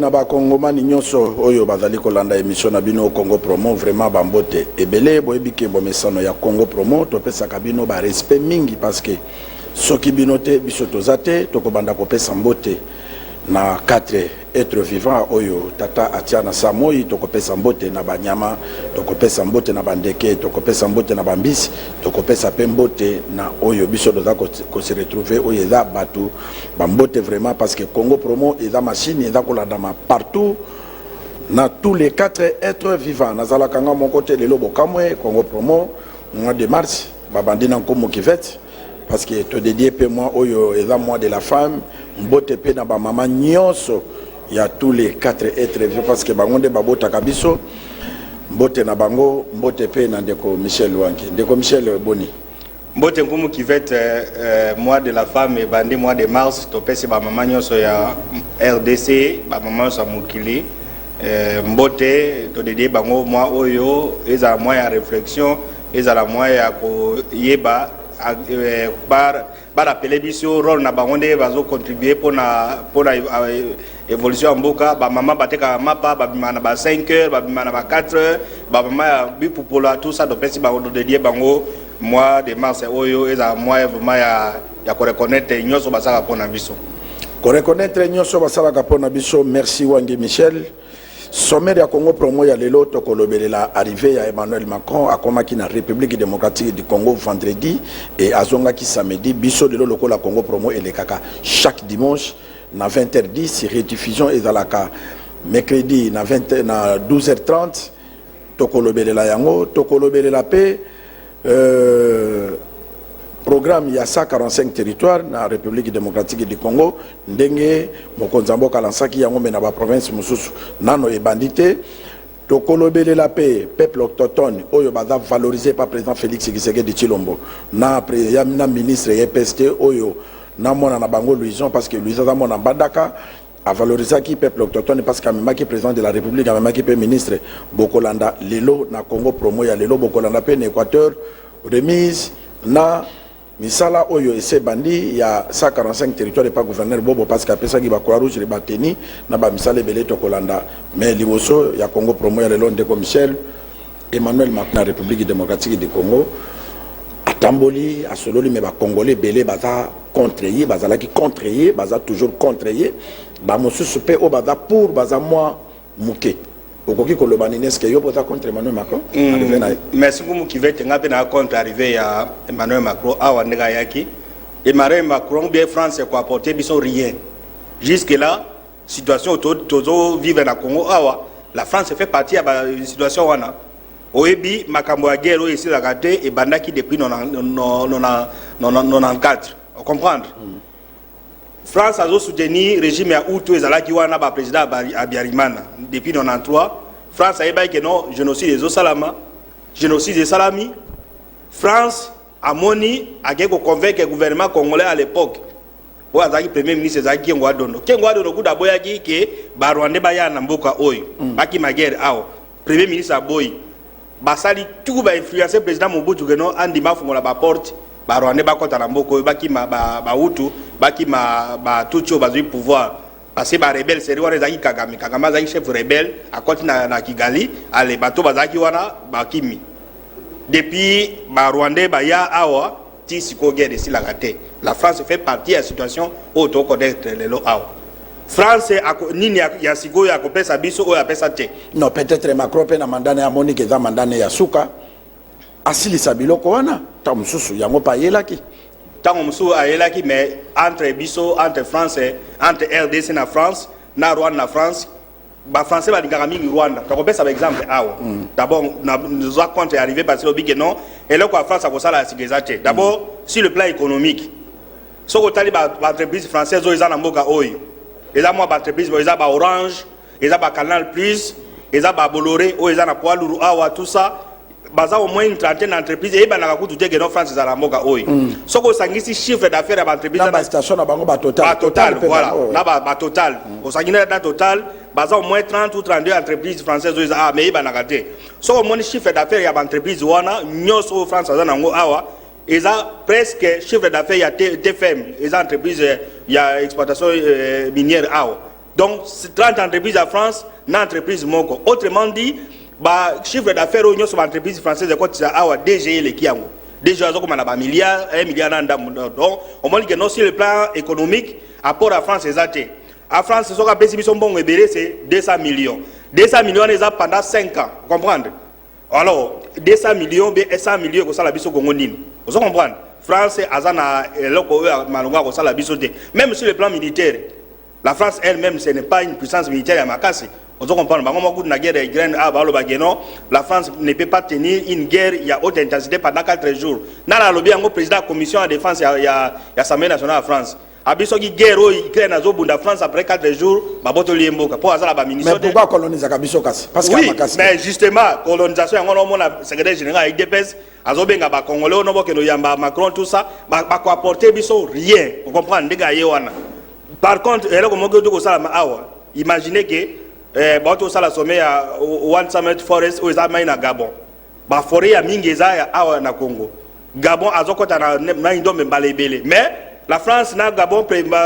na ba Congomani nyonso oyo bazali kolanda émission na bino Congo Promo vraiment bambote ebele boyebike bomesano ya Congo Promo topesa kabino ba respect mingi parce que soki binote biso tozate tokobanda kopesa mbote na 4 êtres vivants oyo tata atiana samoi tokopesa mbote na banyama tokopesa mbote na bandeke tokopesa mbote na bambisi tokopesa pe mbote na oyo biso doza ko se retrouver oyo eza batu bambote vraiment parce que Congo Promo eza machine eza kolandama partout na tous les 4 êtres vivants nazala kanga mon côté lelo bokamwe Congo Promo mois de mars babandi na nkomo kivet parce que te dédié pe moi oyo eza mois de la femme mbote pe na ba mama nyonso ya tous les 4 êtres vivants parce que bangonde babota kabiso mbote na bango mbote pe na ndeko Michel Wangi ndeko Michel Boni mbote nkumu kivet mois de la femme et bandi mois de mars to pesi ba mama nyonso ya RDC ba mama sa mukili mbote to dédié bango mois oyo eza mois ya réflexion eza la mois ya ko yeba par appeler biso rôle na bangonde bazo contribuer pour na évolution mboka ba mama bateka mapa ba bimana ba 5 heures ba bimana ba 4 heures ba mama bipu pour la tout ça do pesi ba do dédié bango mois de mars oyo eza mois vraiment ya ko reconnaître nyonso basaka pona biso ko reconnaître nyonso basaka pona biso merci Wangi Michel. Sommaire ya Congo Promo ya lelo tokolobelela arrivée ya Emmanuel Macron akomaki na République démocratique du Congo vendredi et azongaki samedi biso lelo lokola Congo Promo elekaka chaque dimanche na 20h10 rediffusion ezalaka mercredi na 12h30 tokolobelela yango tokolobelela pe programme ya 145 territoires na République démocratique du Congo ndenge mokonzambo kalansaki yango mena ba province mususu nano e bandité tokolobelela pe peuple autochtone oyo baza valorisé par président Félix Tshisekedi Tshilombo na ministre EPST oyo na mona na bango Louison parce que Louison za mona bandaka a valorisé qui peuple autochtone parce que même qui président de la République même qui ministre Bokolanda lelo na Congo Promo ya lelo Bokolanda pe na Équateur remise na misala oyo ese bandi ya 145 territoires et pas gouverneur bobo parce que apesa ki ba Croix Rouge le bateni na ba misala belé to kolanda mais liboso ya Congo Promo ya lelo ndeko Michel Emmanuel Macron na République démocratique du Congo atamboli asololi mais ba congolais belé baza contreye bazalaki contreye baza toujours contreye ba mosusu pe o baza pour baza moi muke okoki kolobani neske yo pota contre Emmanuel Macron arrivé na merci beaucoup kivet ngape na contre arrivé ya Emmanuel Macron awa ndega yaki Emmanuel Macron bien France ko apporter biso rien jusque là situation tozo vivre na Congo awa la France fait partie ya ba situation wana oyebi makambo ya guerre ici la gâté et bandaki depuis 94 on comprendre France a soutenu régime ya Hutu ezalaki wana ba président Abiyarimana depuis 93 France a ébay que non génocide des Osalama génocide des Salami France a moni a ko convaincre le gouvernement congolais à l'époque pour azaki premier ministre ezaki Ngwadondo kuda boyaki ke ba Rwanda ba ya na mboka oyo baki magere awo premier ministre aboyi basali tout ba influencer président Mobutu que non andima fungola ba porte ba Rwanda ba kota na mboka oyo baki ba Hutu baki ba tucho bazui pouvoir parce que ba rebelle c'est wana zaki Kagame zaki chef rebelle à côté na Kigali ale bato bazaki wana bakimi depuis ba Rwanda ba ya awa ti siko guerre ici la gâté la France fait partie de la situation au to connaître le lo awa France nini ya siko ya kopesa biso o ya pesa te non peut-être Macron pe na mandane ya Monique za mandane ya suka asili sabiloko wana ta mususu yango pa yelaki tant musu ayelaki mais entre biso entre France entre RDC na France na Rwanda na France ba français ba lingaka mingi Rwanda to kopesa par exemple awa d'abord nous a compte arrivé parce que big non et là quoi France a ko sala sécurité d'abord sur le plan économique so ko tali ba entreprise française o ezana mboka oyo eza moi ba entreprise ba eza ba Orange eza ba Canal Plus eza ba Bolloré o ezana poids lourd awa tout ça baza au moins une trentaine d'entreprises et banaka kutu te que non France za la mboka oyo soko sangisi chiffre d'affaires ba entreprise na ba station na bango ba total voilà na ba total au sangina dans total baza au moins 30 ou 32 entreprises françaises oyo ah mais banaka te soko mon chiffre d'affaires ya ba entreprise wana nyoso France za nango awa eza presque chiffre d'affaires ya TFM eza entreprise ya exploitation minière awa Donc 30 entreprises à France, une entreprise moko. Autrement dit, bah chiffre d'affaires au sur l'entreprise française de côté à DG les qui ont déjà comme on a milliard, 1 milliard donc on dit que non sur le plan économique apport à France est athée. À France ce qu'on appelle si bon c'est 200 millions. 200 millions les a pendant 5 ans, comprendre? Alors 200 millions et 100 millions que ça la biso congolais. Vous comprenez? France azana loko malonga ko ça la biso de. Même sur le plan militaire, la France elle-même ce n'est pas une puissance militaire à Makassi. Vous comprenez? La France ne peut pas tenir une guerre il y a haute intensité pendant 4 jours. Dans la lobby, le président de la commission de défense, il y a l'Assemblée nationale de France. Abisogi guerre au Ukraine à Zobunda France après 4 jours, baboto liemboka. Pour hasard la munition. Mais pourquoi coloniser Kabisokas? Parce oui, mais justement, colonisation, on a le secrétaire général avec DPS, Azobenga ba Congolais, on a que nous yamba Macron tout ça, ba quoi apporter biso rien. Vous comprenez? Par contre, elle a comme que ça la awa. Imaginez que bato ça la sommet à One Summit Forest ou ezama na Gabon. Ba forêt ya mingi za awa na Congo. Gabon azokota na indombe balebele. Mais la France na Gabon,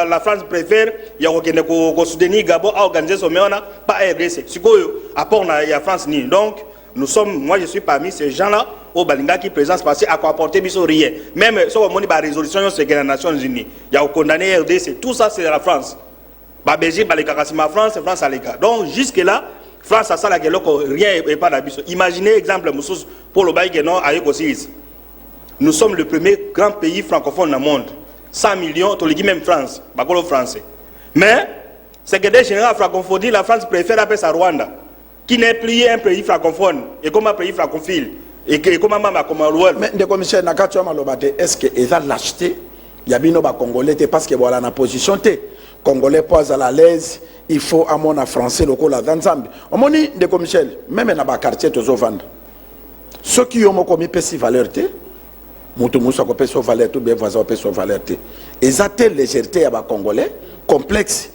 la France préfère y a soutenir Gabon à organiser son mais on n'a pas RDC. C'est quoi apport na ya France ni. Donc nous sommes, moi je suis parmi ces gens-là au Balinga qui présence passé à quoi apporter biso rien. Même si on a une résolution sur les Nations Unies, il y a condamné RDC. Tout ça c'est la France. Ba Belgique, ba les Kakassima France, France à l'écart. Donc jusque là, France a ça la rien et pas d'abus. Imaginez exemple pour le bail que non avec aussi. Nous sommes le premier grand pays francophone dans le monde. 100 millions, tu le dis même France, Bakolo français. Mais, c'est que des généraux francophones, la France préfère appeler ça Rwanda, qui n'est plus un pays francophone, et comme un pays francophile, et comme un membre comme Rwanda. Mais, de commissaire Nakatua Malobate, est-ce qu'ils ont l'acheté? Il y a bien des Congolais, parce que voilà la position, Congolais posent à la l'aise, il faut à mon français, le col à Danzambi. On m'a dit, de commissaire, même dans le quartier, tu as vendu. Ceux qui ont commis pessi valeur, Moutoumoussa ko peso valeur tout bien voisin peso valeur té ezate légèreté ya ba congolais complexe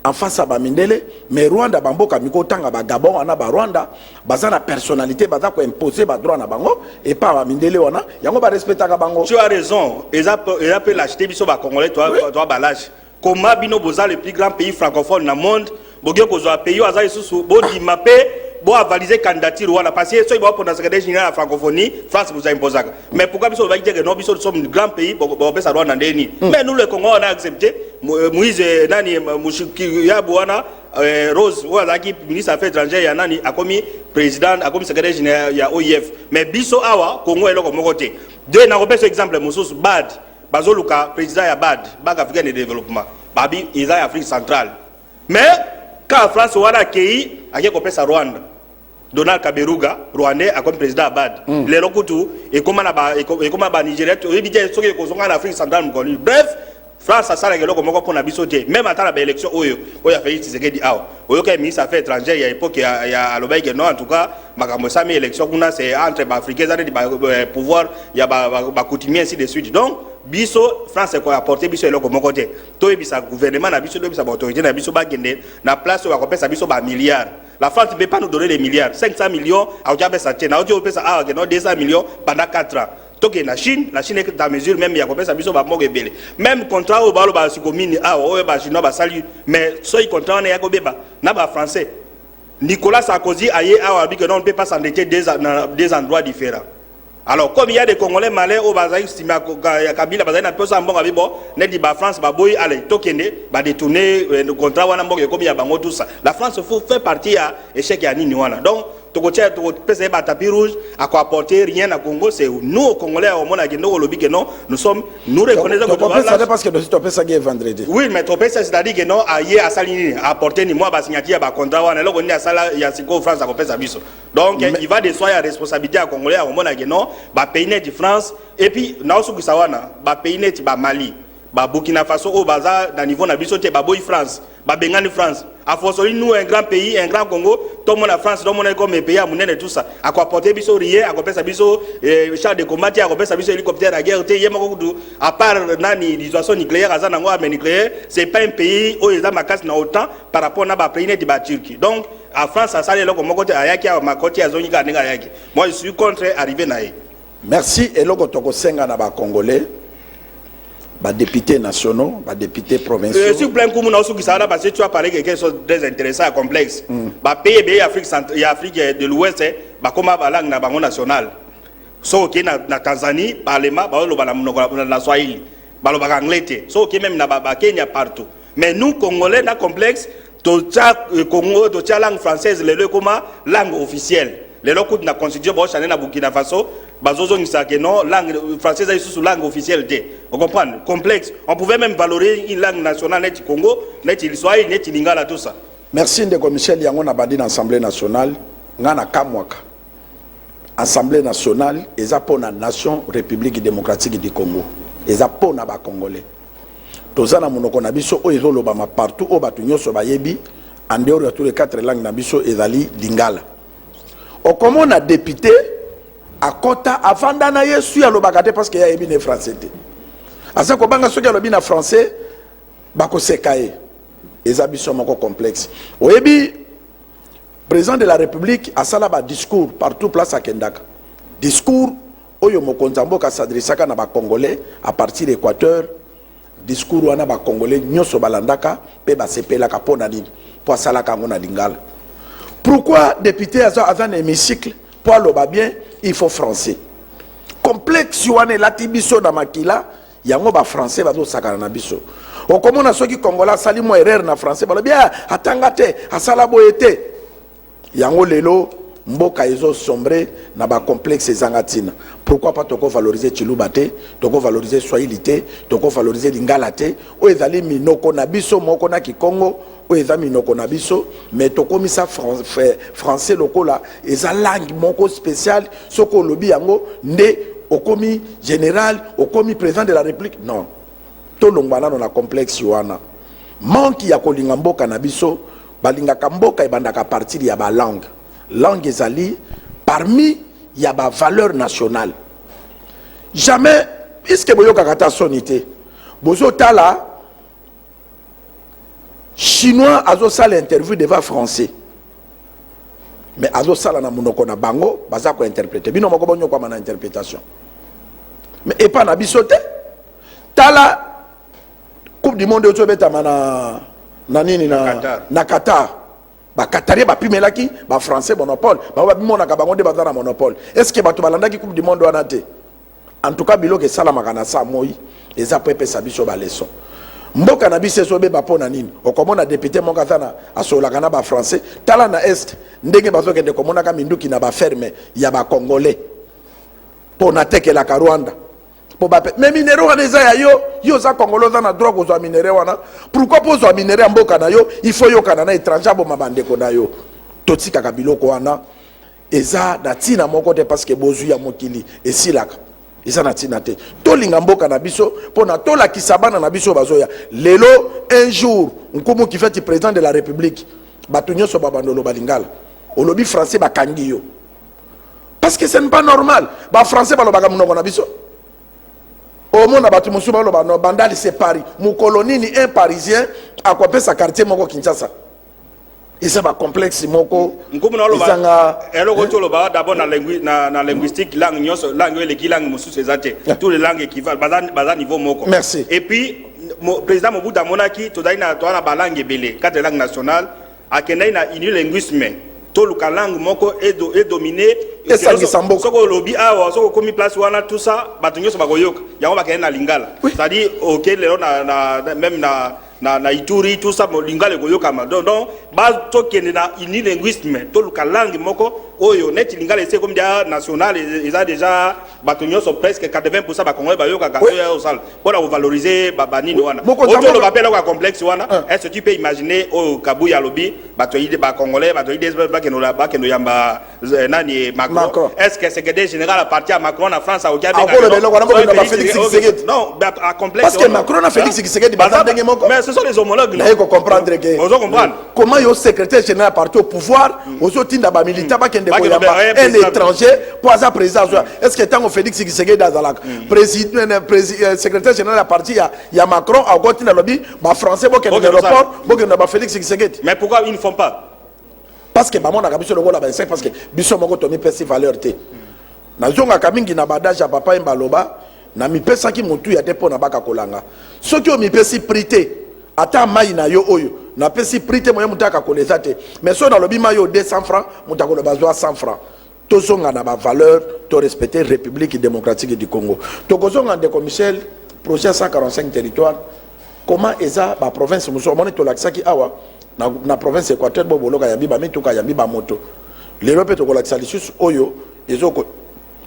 en face à ba mindele mais Rwanda bamboka miko tanga ba Gabon wana ba Rwanda bazana personnalité baza ko imposer ba droit na bango et pas ba mindele wana yango ba respectaka bango. Tu as raison, ils appellent l'acheter biso ba congolais toi balage. Comment bino boza le plus grand pays francophone dans le monde bogé ko zo pays aza isusu bo di mapé bon avaliser candidature voilà parce que ceux qui vont pour la secrétaire générale de la francophonie France vous a imposé mais pourquoi biso va dire que non biso sommes un grand pays pour ça doit ndeni mais nous le Congo on a accepté Moïse nani Mushiki ya bwana Rose voilà qui ministre affaires étrangères ya nani a commis président a commis secrétaire général ya OIF mais biso awa Congo eloko moko te deux na repère exemple mususu bad bazoluka président ya bad Banque africaine de développement babi isa Afrique centrale mais quand France wala kei ake kopesa Rwanda Donald Kaberuga Rwandais a comme président Abad les lokutu et comment ba Nigeria to ebite soki ko zonga na Afrique centrale mkoli bref France a ça la geloko moko pona biso te même attend la élection oyo Félix Tshisekedi awa oyo ka ministre affaires étrangères ya époque ya alobai que non en tout cas makambo sami élection kuna c'est entre ba africains et pouvoir ya ba coutumier ainsi de suite donc biso France ko apporter biso eloko moko te to ebisa gouvernement na biso to ebisa autorité na biso ba gende na place o ko pesa biso ba milliards. La France ne peut pas nous donner des milliards 500 millions a déjà pesa te na o pesa a que non 200 millions pendant 4 ans. Donc la Chine est à mesure même il y a comme ça biso ba moge belé même contrat au balo ba sikomini a o ba chinois ba salut mais so il contrat na yako beba na ba français Nicolas Sarkozy aye a dit que non on ne peut pas s'endetter des endroits différents. Alors comme il y a des Congolais malais au bazar estimé Kabila bazar na pesa mbonga bibo ne di ba France ba boy allez tokende ba détourner le contrat wana mbonga comme il y a bango tout ça. La France faut faire partie à échec ya nini wana. Donc tokotia to pesa ba tapis rouge à quoi apporter rien à Congo c'est nous Congolais au monde agendo lobi que non nous sommes nous reconnaissons que parce que tu pesa qui est vendredi. Oui mais to pesa c'est-à-dire que non aye à salini apporter ni moi ba signature ba contrat wana loko ni asala ya siko France à pesa biso. Donc il va de soi à responsabilité à Congolais au monde agendo ba pays net de France et puis na osu kusawana ba pays net ba Mali ba Burkina Faso au bazar dans niveau na biso te ba boy France ba bengani France a fortiori nous un grand pays un grand Congo tout le monde la France tout le monde comme un pays à monnaie et tout ça à quoi porter biso rien à quoi pesa biso char de combat à quoi pesa biso hélicoptère à guerre te yema ko à part nani dissuasion nucléaire azana ngo arme nucléaire c'est pas un pays où ils ont makas na autant par rapport na ba pays net ba Turquie donc à France ça sale loko moko te ayaki a makoti azongi ka ndinga yaki moi je suis contre arriver na. Merci et loko toko senga na ba Congolais ba députés nationaux, ba députés provinciaux. Sur plein coup mon qui ça parce que tu as parlé quelque chose de très intéressant et complexe. Ba pays Afrique centrale et Afrique de l'Ouest ba comme ba langue na bango national. So qui na Tanzanie parlement ba lo ba na Swahili. Ba lo ba anglais. So qui même na ba Kenya partout. Mais nous Congolais na complexe to Congo to langue française le comme langue officielle. Les locaux de la constitution bon chané na Burkina Faso bazozo ngisa que non langue française est sous langue officielle de. Vous comprenez? Complexe. On pouvait même valoriser une langue nationale net Congo, net Swahili, net Lingala tout ça. Merci ndeko Michel yango na bandi na Assemblée nationale ngana kamwaka. Assemblée nationale eza pona nation République démocratique du Congo. Eza pona ba Congolais. Tozana monoko na biso o ezoloba ma partout o batu nyoso bayebi en dehors de tous les 4 langues na biso ezali Lingala. O comme on a député à Kota avant d'ana yesu ya lobakate parce que ya yebi ne français te. Asa ko banga soki alobi na français bako sekaye. Eza biso moko complexe. Oyebi président de la République a sala ba discours partout place à Kendaka. Discours oyo mokonza mboka s'adressaka na ba Congolais à partir de l'Équateur. Discours wana ba Congolais nyoso balandaka pe ba sepelaka pona nini po asalaka ngo na Lingala. Pourquoi député à un hémicycle pour le bien il faut français complexe wana la tibiso na makila yango ba français bazo sakana na biso o comme on a soki Congolais sali mo erreur na français balo bien atangate asala boyete yango lelo mboka ezo sombre na ba complexe ezangatina. Pourquoi pas toko valoriser Chiluba te, toko valoriser Swahili te, toko valoriser Lingala te, o ezali minoko na biso moko na Kikongo, o ezali minoko na biso, mais toko misa français lokola eza langue moko spécial soko lobi yango nde okomi général, okomi président de la République. Non. To longwana na complexe wana. Manki ya kolinga mboka na biso, balingaka mboka ebandaka partir ya ba langue. Langue ezali parmi il y a ba valeur nationale. Jamais est-ce que boyo kakata sonité bozo tala chinois azo sala interview devant français mais azo sala na monoko na bango baza ko interpréter bino moko bonyo kwa mana interprétation mais et pas na bisote tala coupe du monde ozo beta mana na nini na Qatar. Ba Qatarien ba pimelaki ba français monopole ba bimona ka bango de bazana monopole. Est-ce que bato balanda ki coupe du monde wana te? En tout cas bilo ke sala makana sa moi eza pepe sabiso ba leçon. Mboka na biso so be ba pona nini? O komona député monka tana asola kana ba français tala na est ndenge bazo ke de komona ka minduki na ba ferme ya ba congolais. Pona tekela ka Rwanda. Mais minéraux wana eza ya yo za Congolais za na droit ko zo minéraux wana. Pourquoi po zo minéraux mboka na yo il faut yo kana na étranger bo mabandeko na yo. Totika ka biloko wana eza na tina moko te parce que bozu ya mokili esilaka. Eza na tina te. To linga mboka na biso pona to la kisabana na biso bazoya. Lelo un jour nkomo qui fait président de la République bato nyonso babandolo balingala. Olobi français bakangi yo. Parce que ce n'est pas normal. Ba français balobaka munoko na biso. Au monde a battu Moussouba Lobano, Bandali c'est Paris. Mon colonini, un Parisien, a coupé sa quartier Moko Kinshasa. Et ça va complexe Moko. D'abord dans linguistique, langue langue Moussou c'est toutes les langues équivalent, bas niveau Moko. Merci. Et puis, le président Mobutu Monaki, tu as une langue belé, 4 langues nationales, à Kenya, il y a un linguisme. Tout le langue Moko est dominé. Et ça qui s'en beaucoup. Soko lobby ah soko komi place wana tout ça batunyo so bagoyoka yango bakena na lingala c'est-à-dire OK même na Ituri tout ça lingala goyoka donc base to kende na unilinguisme to le langue moko oyo net lingala c'est comme dia national ils a déjà batunyo so presque 80% ba congolais bayoka ka au sal pour valoriser banini wana auto le appel au complexe wana est-ce que tu peux imaginer au Kabuya lobby batoyi ba congolais batoyi des ba keno yamba nani Macron. Est-ce que le secrétaire général appartient à Macron en France à Ogabe? Non, à complexe. Parce que Macron a Félix Tshisekedi. Mais ce sont les homologues. Il faut comprendre que comment le secrétaire général appartient au pouvoir, aux autres militaires, un étranger, pour sa présidence. Est-ce que tant que Félix Tshisekedi dans le secrétaire général appartient à Macron, à côté de lobby, français, Félix Tshisekedi. Mais pourquoi ils ne font pas? Parce que maman a gabiso le rôle à 25 parce que biso moko tomi pesi valeur te. Na zonga kamingi na badage ya papa mbaloba na mipesa ki mutu ya depo na baka kolanga soki o mipesi prité ata mai na yo oyo na pesi prité moye mutaka koleza te mais so na lobi mayo 200 francs mutako lo bazwa 100 francs tozonga na ba valeur to respecter République démocratique du Congo tokozonga ndeko Michel projet 145 territoires comment eza ba province muso moni to laksaki awa na province Équateur boboloka ya biba mituka ya biba moto lelo pe to kolakisa lisusu oyo ezoko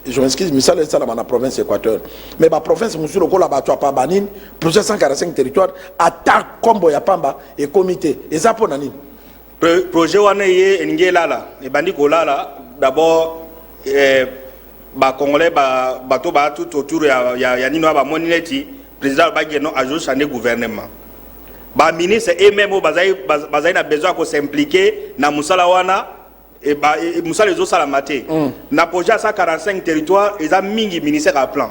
je m'excuse misala ça na province Équateur mais ba province muso lokola ba to pa banine projet 145 territoires attaque combo ya pamba et comité eza pona nini projet wana ye ngelala e bandi kolala d'abord ba congolais ba to ba tout autour ya nino ba monineti président Bageno a juste changé gouvernement ba ministre et même bazai na besoin ko s'impliquer na musala wana et ba musala zo salamate na projet 145 territoires et a mingi ministère à plan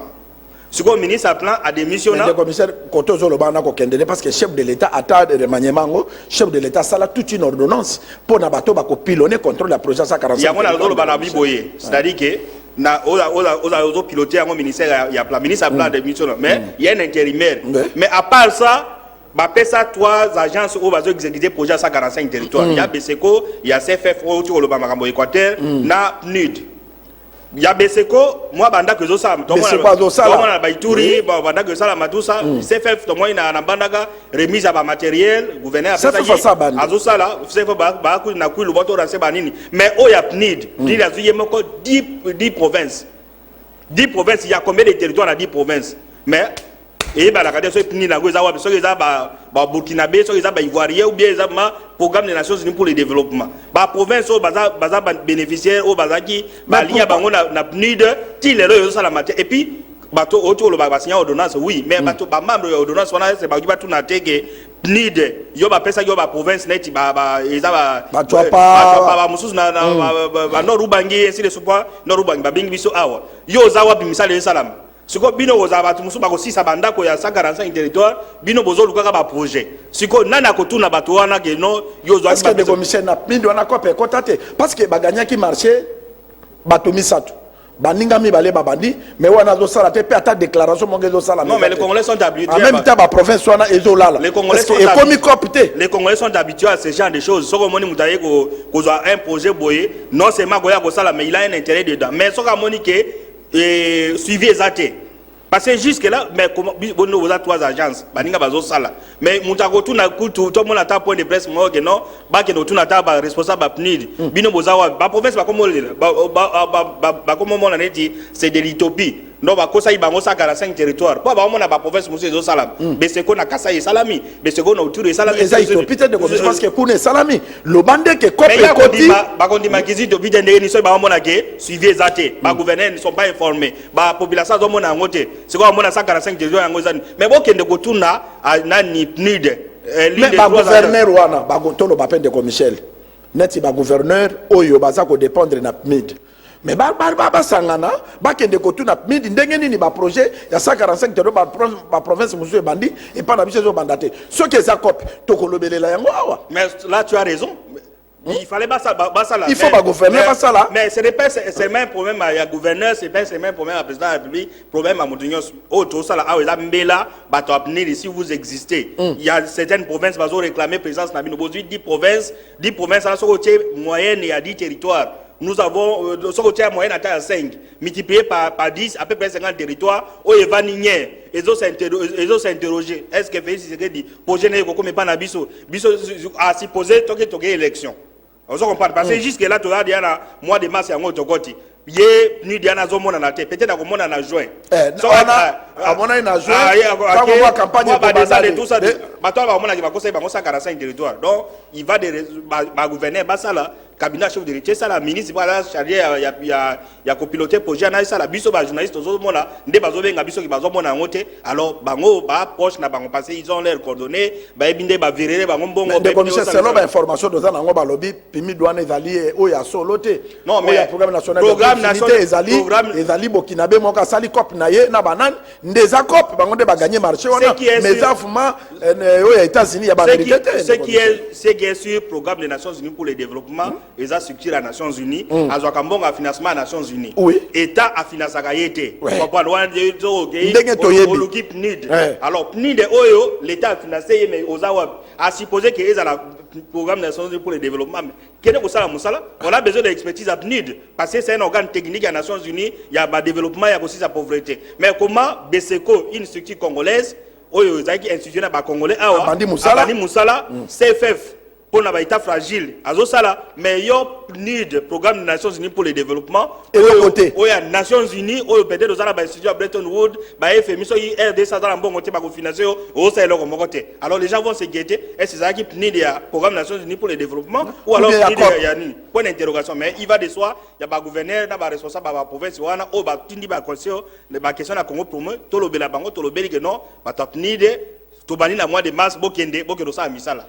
ce que ministre à plan a démissionné le commissaire Kotozo le bana ko kendele parce que chef de l'état ata de remaniement chef de l'état sala toute une ordonnance pour na bato ba ko pilonner contrôle la projet 145 ya mona lo bana biboye c'est-à-dire que na oza piloter un ministère il y a plan ministre à plan de mission mais il y a un intérimaire mais à part ça ba pesa 3 agences au bazo exécuter projet 145 territoires il y a BSECO il y a CFF au le Bamakambo Équateur na PNUD il y a BSECO moi banda que zo ça to moi ba Ituri banda que ça la matusa CFF to moi na bandaga remise à ba matériel gouverneur azo ça là CFF ba ku na ku le boto ranse banini mais o ya PNUD il a zuye moko 10 provinces 10 provinces il y a combien de territoires dans 10 provinces mais et bah la cadette soit punie na goza wa so eza ba burkinabé so eza ba ivoirien ou bien eza ma programme des Nations Unies pour le développement ba province au baza bénéficiaire au baza qui ba liya bango na PNUD ti lelo yo sala matière et puis bato autour le ba signer ordonnance oui mais bato ba membre ordonnance wana c'est ba tout na teke PNUD yo ba pesa yo ba province net ba eza ba ba mususu na ba no rubangi ainsi de support no rubangi ba bingi biso awa yo za wa bimisala yo salam siko bino boza batu musu bako sisa bandako ya 145 territoire bino bozo lukaka ba projet siko nana ko tuna batu wana ke no yo zo parce que de commissaire na pindi wana ko pe kotate parce que baganya ki marché batu misatu baninga mi balé babandi mais wana zo sala te pe ata déclaration monge zo sala non mais les Congolais sont habitués en même temps ba province wana ezo lala les Congolais sont les Congolais sont habitués à ce genre de choses soko moni mutaye ko un projet boyé non seulement goya ko sala mais il a un intérêt dedans mais soko moni ke et suivi exacté parce que jusque là mais comment vous avez 3 agences baninga bazo sala mais mutako tuna kutu tout le monde a point de presse moi que non ba que tuna ta ba responsable PNUD bino bozawa ba province ba comme ba comme on a dit c'est de l'utopie non ba kosa ibango 145 territoires po ba mona ba province musu zo sala mais c'est qu'on a kasa et salami mais c'est qu'on a autour et salami ça utopie de commission parce que kune salami le bande que copé koti ba kondima kizi to bide ndenge ni so ba mona ke suivi exacté ba gouverneurs ne sont pas informés ba population zo mona ngote c'est quoi mona 145 territoires yango zani mais bo kende ko tuna na ni PNUD mais ba gouverneur wana ba gontolo ba peine de commissaire neti ba gouverneur oyo baza ko dépendre na PNUD mais ba sangana ba kende ko tuna PNUD ndenge nini ba projet ya 145 territoires ba province musu e bandi et pas na biso zo bandate ce que ça copie to ko lobelela yango awa mais là tu as raison il fallait pas ça il faut pas gouverner pas ça là mais ce n'est pas c'est même problème à gouverneur c'est pas même problème à président de la République problème à Moutunios autre ça là ah là mbela bato apnir ici vous existez il y a certaines provinces qui ont réclamé présence na bino 10 provinces là sur côté moyenne et à 10 territoires nous avons sur côté moyenne à 5 multiplié par 10 à peu près 50 territoires où il va nier et ils s'interroger est-ce que Félix Tshisekedi projet n'est comme pas na biso à supposer toquer élection. On se comprend parce que jusque là tu as dit à mois de mars yango tokoti ye ni diana zo mona na te peut-être ko mona na juin so a mona na juin quand on voit campagne de tout ça bato ba mona ki ba kosa ba 145 territoires donc il va de ba gouverner ba ça là cabinet chef de l'État ça la ministre ba chargé ya copiloter projet na ça la biso ba journaliste zo mona nde bazo benga biso ki bazo mona ngote alors bango ba proche na bango parce ils ont leurs coordonnées ba binde ba verrer bango mbongo de commissaire selon ba information de ça ngo ba lobby pimi douane ezali o ya soloté non mais programme national ezali bokinabe moka sali cop na ye na banane ndeza cop bango nde ba gagner marché wana mais afuma o ya États-Unis ya ba américain ce qui est sur programme des Nations Unies pour le développement eza structure à Nations Unies azwaka mbongo ya financement à Nations Unies Oui. état afinançaka ye te comprendre wana Ndenge toyebi. oluki PNID alors PNID oyo l'état afinancé ye mais oza wapi a supposé que ezala programme des Nations Unies pour le développement kene kosala musala on a besoin d'expertise à PNID parce que c'est un organe technique à Nations Unies il y a ba développement il y a aussi sa pauvreté mais comment BSECO une structure congolaise oyo ezaki institution na ba congolais awa Abandi Moussala CFF pour na ba état fragile azosala mais yo PNID programme des Nations Unies pour le développement oyo Nations Unies oyo peut-être ozala ba institution à Bretton Woods ba FMI so RDC ça dans bon côté ba ko financer o ça eloko moko te alors les gens vont se guetter est-ce ça qui PNID ya programme des Nations Unies pour le développement ou alors PNID ya ni point d'interrogation mais il va de soi il y a ba gouverneur na ba responsable ba province wana o ba tindi ba conseil ba question na Congo promo to lobela bango to lobeli que non ba PNID to bani na mois de mars bokende ça misala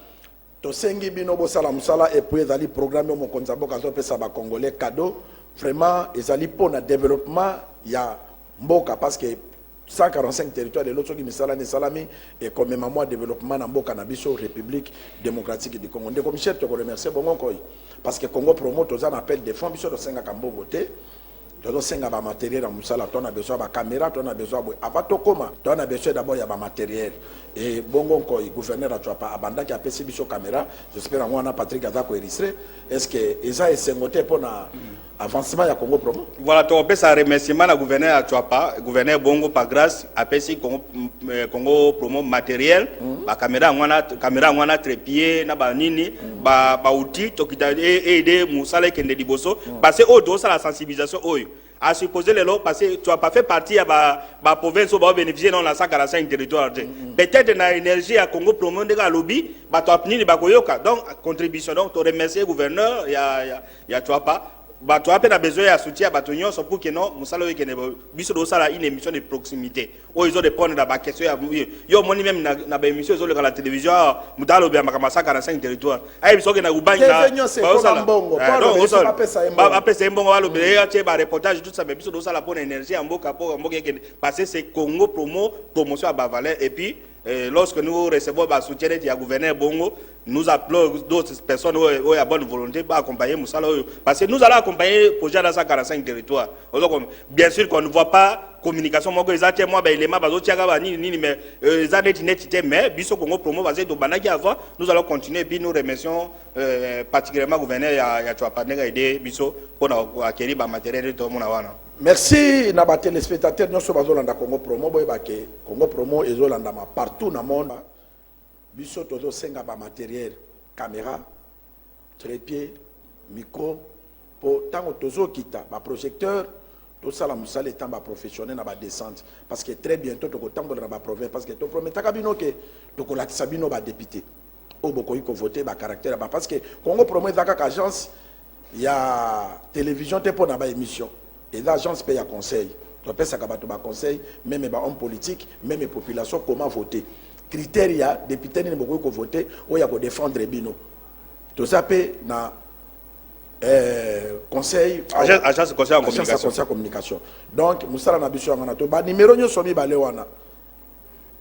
tosengi bino bosala musala et puis ezali programme yo mokonzi mboka azopesa ba congolais cadeau vraiment ezali pona développement ya mboka parce que 145 territoires de l'autre qui misala ni salami et comme mois développement na mboka na biso République démocratique du Congo ndeko Michel te ko remercier bongo koy parce que Congo promo toza na appel de fonds biso do senga kambongo te tozo senga ba matériel en musala to na besoin ba caméra to na besoin avant to koma to na besoin d'abord ya ba matériel et bongo ko gouverneur atwa pa abanda ki apesi biso caméra j'espère moi na Patrick azako enregistré est-ce que eza esengote pour na avancement ya Congo promo voilà to pesa remerciement na gouverneur atwa pa gouverneur bongo par grâce apesi Congo promo matériel ba caméra ngwana trépied na ba nini ba outil to kita aider musala kende liboso parce que o do ça la sensibilisation oyo à supposer les lots parce que tu as pas fait partie à ma province où va bénéficier dans la 145 territoires peut-être na énergie à Congo promo de lobby bah tu as pris les bakoyoka donc contribution donc tu remercier gouverneur il y a tu as pas bah tu as besoin de soutien à Batonio pour que non musala we kene biso do sala une émission de proximité où ils ont des points de la question yo moni même na ba émission ils ont la télévision mutalo bia makama 45 territoires ay biso ke na ubangi na apesa mbongo walo bia che ba reportage tout ça mais biso do sala pour énergie en mboka parce que c'est Congo promotion à Bavalais et puis lorsque nous recevons le soutien du gouverneur Bongo, nous appelons d'autres personnes qui ont bonne volonté pour accompagner Moussala. Parce que nous allons accompagner le projet dans 145 territoires. Bien sûr qu'on ne voit pas communication, moi, mais nous allons continuer et puis nous remercions particulièrement le gouverneur pour acquérir le matériel. Merci na ba téléspectateurs nyonso bazolanda Congo promo boyeba ke Congo promo ezolanda ma partout na monde biso tozo senga ba matériel caméra trépied micro pour tango tozo kita ba projecteur to sala musala étant ba professionnel na ba descente parce que très bientôt to ko tambola na ba province parce que to prometaka bino ke to ko latisa bino ba député o boko ko voter ba caractère ba parce que Congo promo ezaka ka agence ya télévision te pour na ba émission et l'agence paye à conseil. Tu peux savoir que conseil, même les hommes politiques, même les populations, comment voter. Critères, il y a des députés qui ont voté, ou il y a défendre les bino. Tout ça peut na conseil, agence conseil en communication. Donc, Moussala Nabiso Anganato, numéro nous sommes balewana.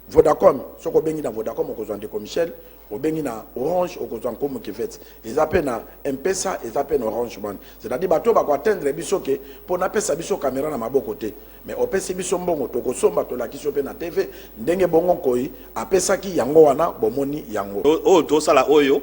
Vodacom, ce qu'on bénit dans Vodacom, on de Michel, on bénit dans Orange, on comme qui fait. Ils appellent na M-Pesa, ils appellent Orange Man. C'est-à-dire bateau va atteindre bisoke pour na pesa biso caméra na mabo côté. Mais on pesa biso mbongo to ko somba to la kiso pe na TV, ndenge bongo koi apesa ki yango wana bomoni yango. Oh to sala oyo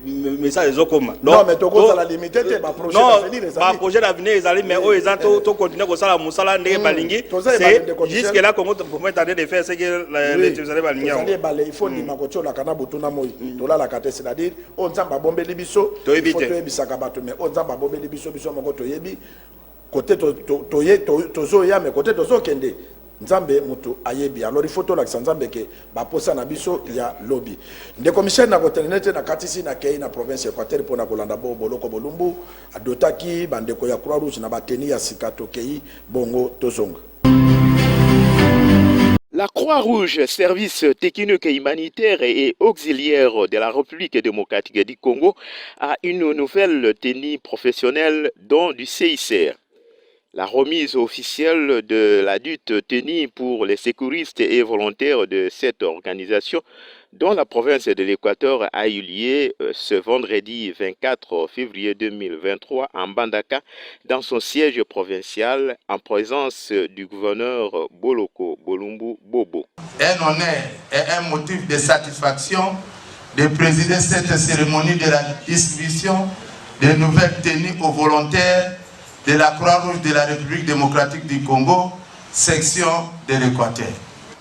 message ezokoma non mais to ko la limité te ba projet d'avenir les ba projet d'avenir ezali mais o ezato to continuer ko sala musala ndenge balingi c'est jusque là Congo pour mettre de faire ce que les Tuzale balingi il faut ni makocho la kana butuna moi to la kate c'est-à-dire on nzamba bombeli biso to ebisaka bato mais on nzamba bombeli biso moko to yebi côté to zo ya mais côté to zo kende nzambe mutu ayebi alors il faut to la nzambe ke ba posa na biso ya lobby ndeko Michel na kotenete na katisi na kei na province Équateur pona kolanda bo boloko bolumbu adotaki bandeko ya Croix Rouge na bateni ya sikato kei bongo tozonga. La Croix-Rouge, service technique et humanitaire et auxiliaire de la République démocratique du Congo, a une nouvelle tenue professionnelle dont du CICR. La remise officielle de la dite tenue pour les sécuristes et volontaires de cette organisation dont la province de l'Équateur a eu lieu ce vendredi 24 février 2023 en Bandaka, dans son siège provincial, en présence du gouverneur Boloko Bolumbu Bobo. Un honneur et un motif de satisfaction de présider cette cérémonie de la distribution de nouvelles tenues aux volontaires de la Croix-Rouge de la République démocratique du Congo, section de l'Équateur.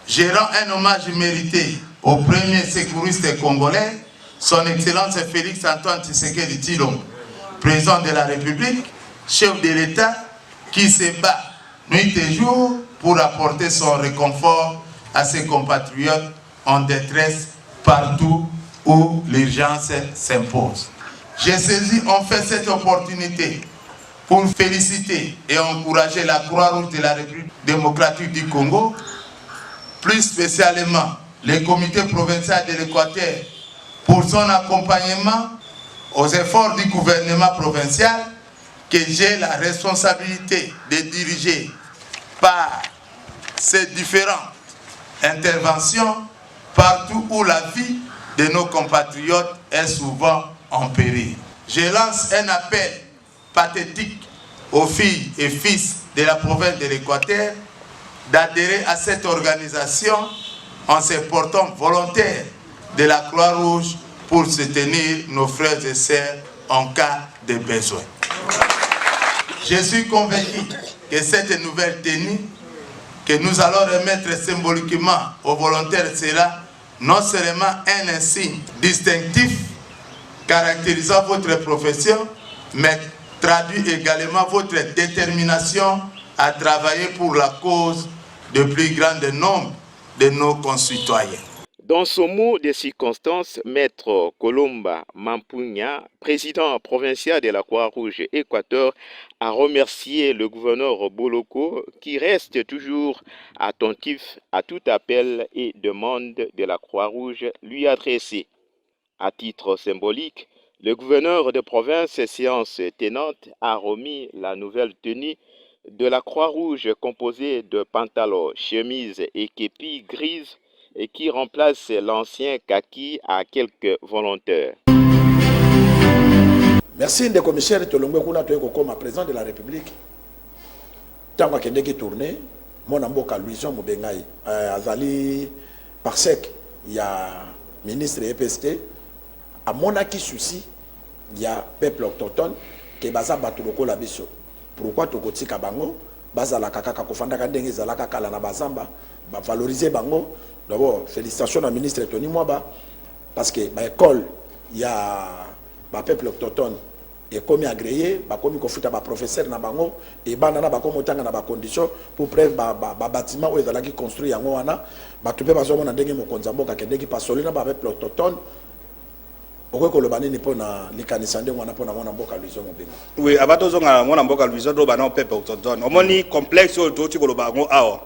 Je rends un hommage mérité au premier secouriste congolais, son Excellence Félix Antoine Tshisekedi Tshilombo, président de la République, chef de l'État, qui se bat nuit et jour pour apporter son réconfort à ses compatriotes en détresse partout où l'urgence s'impose. J'ai saisi en fait cette opportunité pour féliciter et encourager la Croix-Rouge de la République démocratique du Congo, plus spécialement le comité provincial de l'Équateur pour son accompagnement aux efforts du gouvernement provincial que j'ai la responsabilité de diriger par ces différentes interventions partout où la vie de nos compatriotes est souvent en péril. Je lance un appel pathétique aux filles et fils de la province de l'Équateur d'adhérer à cette organisation en se portant volontaire de la Croix-Rouge pour soutenir nos frères et sœurs en cas de besoin. Je suis convaincu que cette nouvelle tenue que nous allons remettre symboliquement aux volontaires sera non seulement un insigne distinctif caractérisant votre profession, mais traduit également votre détermination à travailler pour la cause de plus grand nombre de nos concitoyens. Dans son mot de circonstance, Maître Colomba Mampunya, président provincial de la Croix-Rouge Équateur, a remercié le gouverneur Boloko qui reste toujours attentif à tout appel et demande de la Croix-Rouge lui adressée. À titre symbolique, le gouverneur de province, séance tenante, a remis la nouvelle tenue de la Croix-Rouge composée de pantalons, chemises et képis grises et qui remplace l'ancien kaki à quelques volontaires. Merci de commissaire Tolongwe kuna toyeko koma président de la République. Tanga kendeki tourner mon amboka Louison Mobengai azali parsec ya ministre EPST a monaki souci ya peuple autochtone ke baza batuloko la biso. Pourquoi tokotika bango bazala kaka kofanda kandenge zalaka kala na bazamba ba valoriser bango. D'abord félicitations au ministre Tony Mwaba parce que ba école ya ba peuple autochtone et comme agréé ba komi kofuta ba professeur na bango et banana ba komo tanga na ba condition pour preuve ba bâtiment où ezalaki construit yango wana ba tupé ba zo mona ndenge mokonza mboka kendeki pasoli na ba peuple autochtone. Oui, abatozonga mona mboka Louison do bana peuple autochtone. Omoni complexe au toti koloba ngo awa.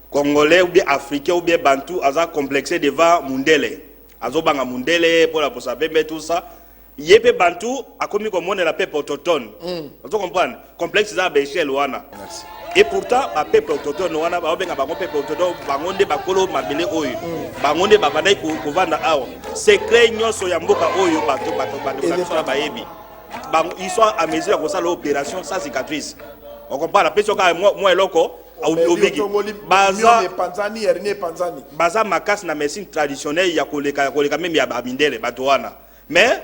Congolais ou bien africain ou bien bantou aza complexé devant mundele. Azo banga mundele pour la posabembe tout ça. Yépe bantou a commis comme on est la peuple autochtone. Vous comprenez? Complexe za béchel wana. Et pourtant, le peuple autochtone, le peuple autochtone, bangonde bakolo mabele oyo, bangonde babandai kovanda awa. Secret nyonso ya mboka oyo bato bayebi. Ils sont à mesure de faire l'opération sans cicatrice. On comprend la personne moi eloko baza makas na médecine traditionnelle ya koleka même ya babindele bato wana. Mais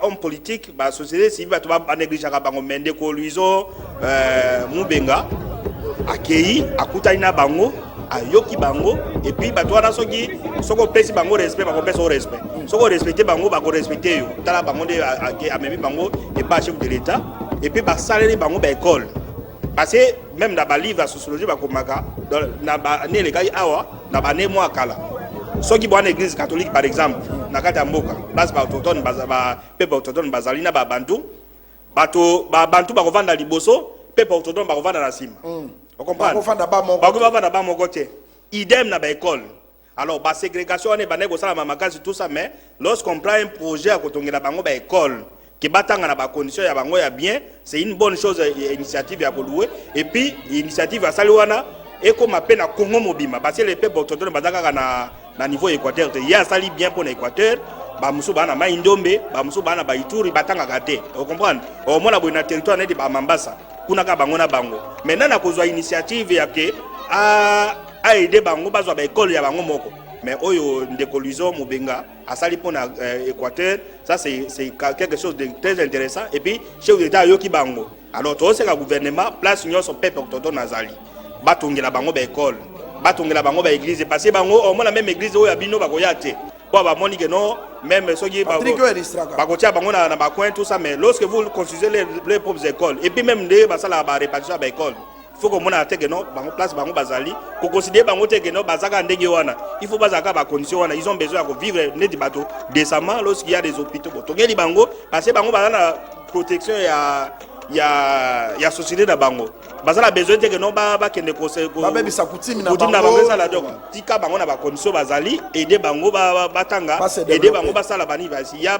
homme politique, société civile, ba négligeaka bango mende ko Louison Mubenga akei akutani na bango ayoki bango et puis bato wana soki soko pesi bango respect ba pesa respect soko respecter bango ba ko respecter yo tala bango de amemi bango et pas chef de l'état et puis ba salaire bango ba école parce que même dans ba livre sociologie ba komaka na ba ne le kai awa na ba ne mo akala soki bo na église catholique par exemple na kata mboka base ba autochtone ba peuple autochtone bazali na ba bantu bato ba bantu ba kovanda liboso peuple autochtone ba kovanda na sima on comprend ba kovanda ba moko te idem na ba école alors ba ségrégation ne ba nego sala mamakazi tout ça mais lorsqu'on prend un projet à kotongela bango ba école qui batanga na ba condition ya bango ya bien c'est une bonne chose initiative ya kolouer et puis initiative ya saliwana et comme appelle na Congo mobima parce que les peuples autochtones bazaka na niveau équateur te ya sali bien pour l'équateur ba musu bana ma indombe ba musu bana ba ituri batanga kate vous comprenez au moins la bonne territoire net ba mambasa kuna ka bango na bango maintenant na kozwa initiative ya ke a aider bango bazwa ba école ya bango moko mais oyo ndeko Luizo Mubenga asali pour na équateur ça c'est quelque chose de très intéressant et puis chef d'état yoki bango alors to c'est le gouvernement place union son peuple autochtone nazali batongela bango ba école batongela bango ba église parce que bango au moins la même église oyo abino bakoya te pour ba moni que non même soki bakotia bango na ba coin tout ça mais lorsque vous construisez les propres écoles et puis même de basala ba répartition ba école il faut que mon attaque non bango place bango bazali ko considérer bango te que non bazaka ndenge wana il faut bazaka ba condition wana ils ont besoin de vivre net bateau décemment lorsqu'il y a des hôpitaux tongeli bango parce que bango bazana protection ya société na bango bazala besoin te que non ba kende ko ba bebisa kutimi na bango ça la donc tika bango na ba condition bazali aider bango batanga aider bango basala bani basi il y a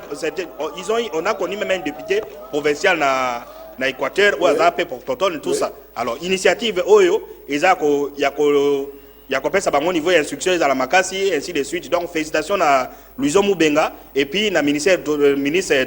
on a connu même un député provincial na Équateur ou à peu pour Toton tout ça alors initiative oyo ezako ya ko pesa bango niveau instruction à la makasi ainsi de suite donc félicitations à Luizo Mubenga et puis na ministre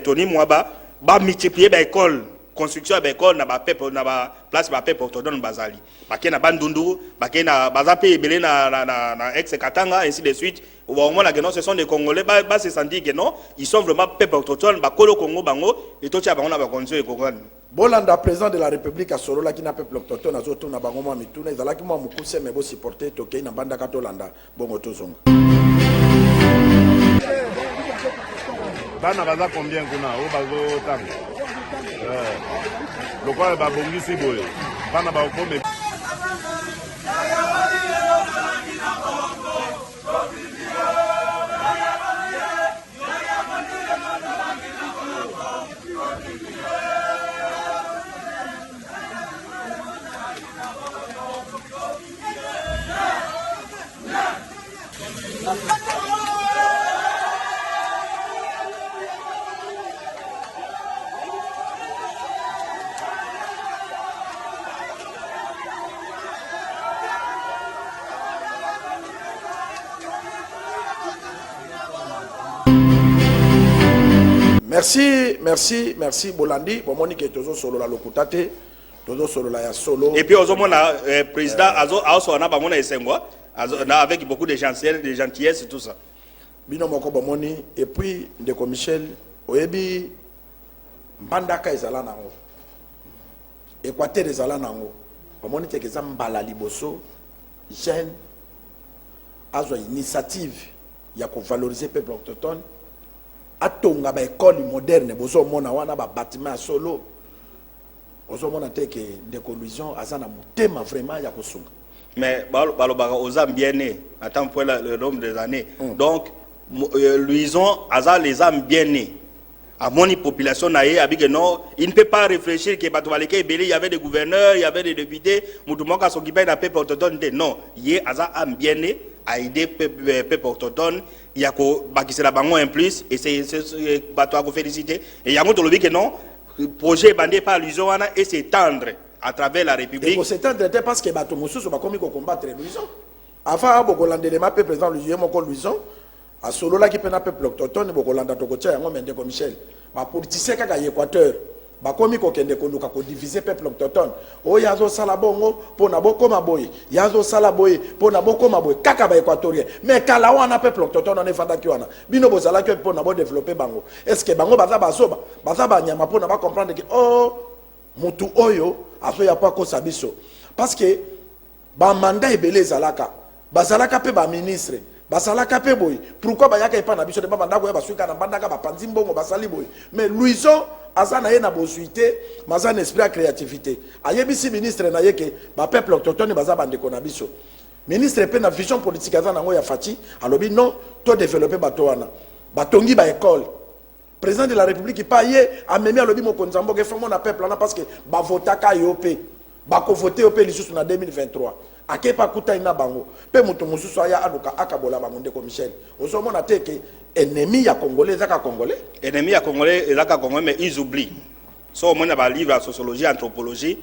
Tony Mwaba ba multiplier ba école construction ba école na ba peuple na ba place ba peuple Toton bazali bakena bandundu bakena bazape ebele na ex Katanga ainsi de suite au moment là que non ce sont des Congolais ba se sentir que non ils sont vraiment peuple Toton ba kolo Congo bango et to tia bango na ba condition ekokani Bolanda président de la République à Sorola qui n'a pas peuple autochtone azoto na bango mwa mituna ezalaki mwa mukuse mais bo supporter tokei na banda ka tolanda bongo tozonga bana baza combien kuna o bazo tanga lokwa ba bongisi boye bana ba okome Merci Bolandi bomoni ke tozo solo la lokutate tozo solo la ya solo et puis ozomona président azo na bamona esengwa avec beaucoup de gentillesse tout ça bino moko bomoni et puis ndeko Michel oyebi mbandaka ezala nango Équateur ezala nango bomoni te keza mbala liboso jeune azo initiative ya ko valoriser peuple autochtone atonga ba école moderne bozo mona wana ba bâtiment solo bozo mona te ke ndeko Luizo azana mutema vraiment ya kosunga mais balobaka aux âmes bien nées attends pour le nombre des années donc Luizo aza les âmes bien nées à mon population naé abike non il ne peut pas réfléchir que bato baleke belé il y avait des gouverneurs il y avait des députés mutumoka s'occuper na peuple autochtone non yé aza âme bien née a aidé peuple autochtone yako bakisela bango en plus et c'est bato a féliciter et yango tolobi que non projet bandé par Luizo wana et s'étendre à travers la République et s'étendre parce que bato mosusu ba komi ko combattre Luizo avant bokolandele ma président Luizo moko Luizo a solo la qui pena peuple autochtone bokolanda tokotia yango mende ko Michel ba politicien kaka Équateur ba komi ko kende ko luka ko diviser peuple autochtone o yazo sala bongo pona bokoma boye yazo sala boye pona bokoma boye kaka ba équatorien mais kala wana peuple autochtone on efanda ki wana bino bozala ki pona bo développer bango est-ce que bango baza ba nyama pona ba comprendre que oh mutu oyo aso ya pa ko sabiso parce que ba mandat ebele zalaka bazalaka pe ba ministre basalaka pe boy pourquoi bayaka epa na biso de banda ko ya basuka na banda ka ba panzi mbongo basali boy mais Luizo azana ye na bosuité mazana esprit à créativité ayebisi ministre na yeke ba peuple autochtone baza bande ko na biso ministre pe na vision politique azana ngo ya fati alobi non to développer bato wana batongi ba école président de la république pa ye amemi alobi mokonza mboke famo na peuple na parce que ba votaka yo pe ba ko voter pe lisusu na 2023 akepa kuta ina bango pe mutu mususu aya aluka akabola bango ndeko Michel osomona teke ennemi ya congolais zaka congolais mais ils oublient so on a ba livre à sociologie anthropologie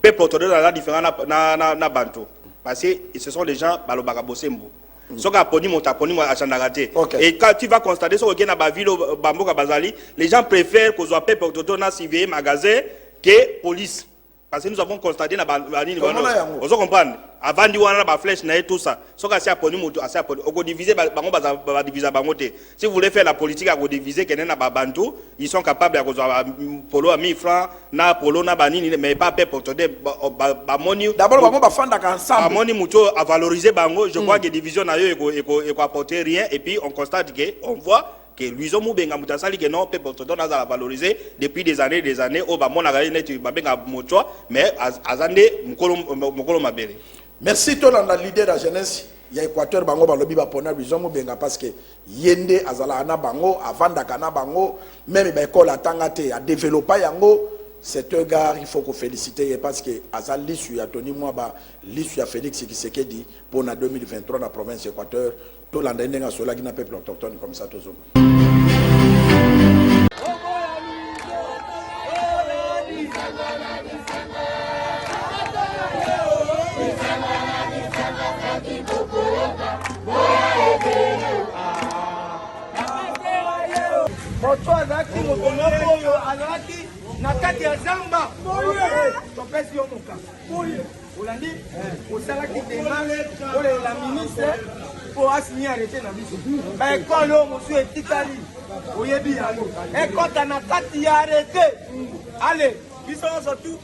peuple autochtone là différent na bantu parce que ce sont des gens balobaka bosembo soka aponi moto achandaka te. Ok. Et quand tu vas constater soki okende na bavile bamboka bazali, les gens préfèrent kozwa peuple autochtone na surveiller magasin que police. Parce que nous avons constaté na banini bano. Vous comprenez? Avant di wana ba flèche na et tout ça. Soka si aponi moto asi aponi. Oko diviser bango ba diviser bango te. Si vous voulez faire la politique à diviser kenen na ba bantu, ils sont capables de kozwa polo à 1000 francs na polo na banini mais pas peuple autochtone ba moni. D'abord bango ba fanda ensemble. Ba moni moto à valoriser bango, je crois que division na yo eko apporter rien et puis on constate que on voit que Luizo Mubenga Mutasali que non peuple autochtone a valorisé depuis des années au ba mona gaine tu babenga mocho mais azande mukolo mabele. Merci to la leader de la jeunesse ya Équateur bango balobi ba pona Luizo Mubenga parce que yende azala ana bango avanda kana bango même ba école atanga te a développer yango. C'est un gars il faut qu'on félicite parce que azal l'issue ya Tony Mwaba l'issue ya Félix Tshisekedi pour na 2023 dans la province Équateur to la ndenga sola gina peuple autochtone comme ça tozo. Nakati ya zamba topesi yo moka olandi osalaki demande oyo la ministre po asigner arrêté na biso baekole oyo mosu etikali oyebi yango ekota na kati ya arrêté ale biso nyonso tu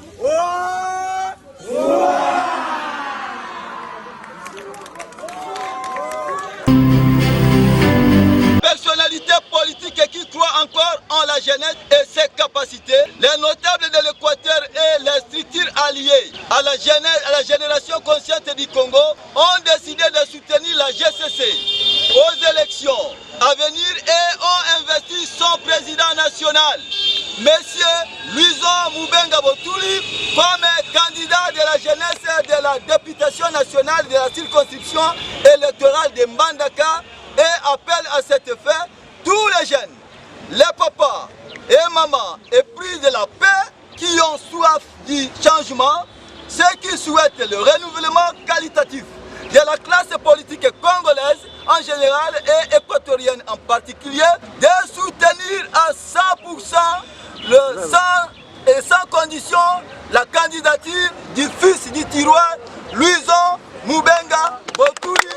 personnalité politique qui croit encore en la jeunesse et ses capacités, les notables de l'Équateur et les structures alliées à la jeunesse, à la génération consciente du Congo ont décidé de soutenir la GCC aux élections à venir et ont investi son président national, Monsieur Luizo Mubenga Botuli, comme candidat de la jeunesse de la députation nationale de la circonscription électorale de Mbandaka, et appelle à cet effet tous les jeunes, les papas et mamans épris de la paix qui ont soif du changement, ceux qui souhaitent le renouvellement qualitatif de la classe politique congolaise en général et équatorienne en particulier, de soutenir à 100% sans condition la candidature du fils du tiroir, Luizo Mubenga Botuli.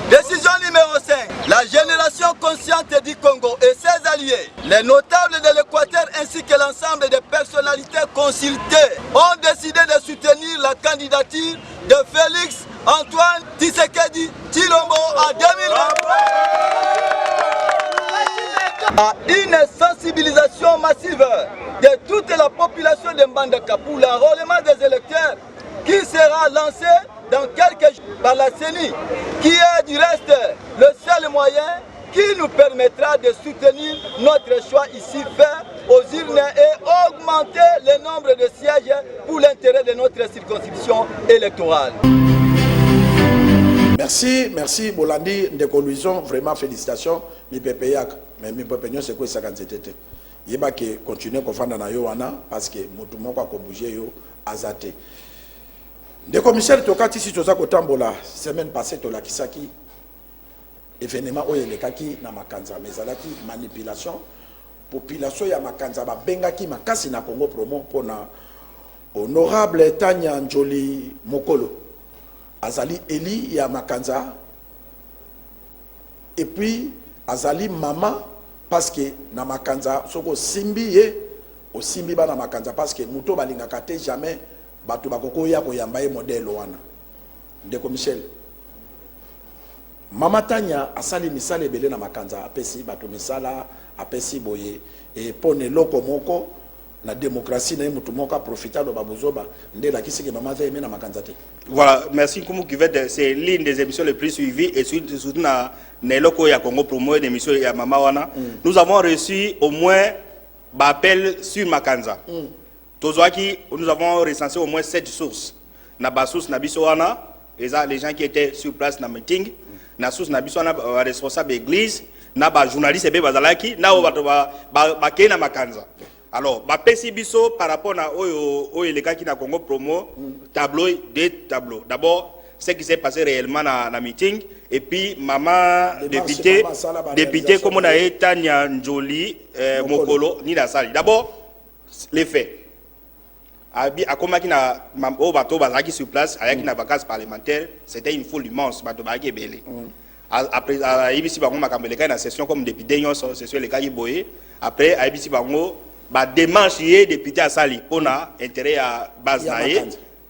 Décision numéro 5. La génération consciente du Congo et ses alliés, les notables de l'Équateur ainsi que l'ensemble des personnalités consultées ont décidé de soutenir la candidature de Félix Antoine Tshisekedi Tshilombo en 2023. À une sensibilisation massive de toute la population de Mbandaka pour l'enrôlement des électeurs qui sera lancé dans quelques jours par la CENI, qui est du reste le seul moyen qui nous permettra de soutenir notre choix ici fait aux urnes et augmenter le nombre de sièges pour l'intérêt de notre circonscription électorale. Merci Bolandi Ndeko Luizo, vraiment félicitations. Mi pepeyak, mais mi pepenyo c'est quoi ça quand c'était. Yeba que continuer qu'on fasse dans yo wana parce que mutu moko ko bouger yo azate. De commissaire tokati si toza kotambola semaine passée to la kisaki événement oyo elekaki na makanza mezalaki manipulation population ya makanza ba bengaki makasi na Congo promo pona honorable Tanya Njoli Mokolo azali Eli ya makanza et puis azali mama parce que na makanza soko simbi ye o simbi ba na makanza parce que muto balingaka te jamais bato bakoko ya koyamba ye modèle wana Ndeko Michel Mama Tanya asali misala ebele na makanza apesi bato misala apesi boye et pone loko moko la démocratie na mutu moko profiter lo babozoba nde la kisiki mama ve na makanza te. Voilà, merci Kumu Kivet, c'est l'une des émissions les plus suivies et surtout na loko ya Congo promo d'émission ya mama wana. Nous avons reçu au moins appel sur makanza. Nous avons recensé au moins 7 sources. Na source na biso wana, les gens qui étaient sur place na meeting, na source na biso wana responsable église, na ba journaliste be bazalaki, na ba ke na makanza. Alors, bapesi biso par rapport à oyo les gars qui na Congo promo, tableau, deux tableaux. D'abord, ce qui s'est passé réellement dans la meeting, et puis maman député comme on a été Tania Njoli Mokolo ni la salle. D'abord, les faits. À comment qui na au bateau bazaki sur place avec une vacances parlementaire, c'était une foule immense, bateau bazaki belé. Après IBC bango makambeleka na session comme député nyonso, c'est sur les cas boyé. Après IBC bango ba démarche député à sali pona intérêt à base naé,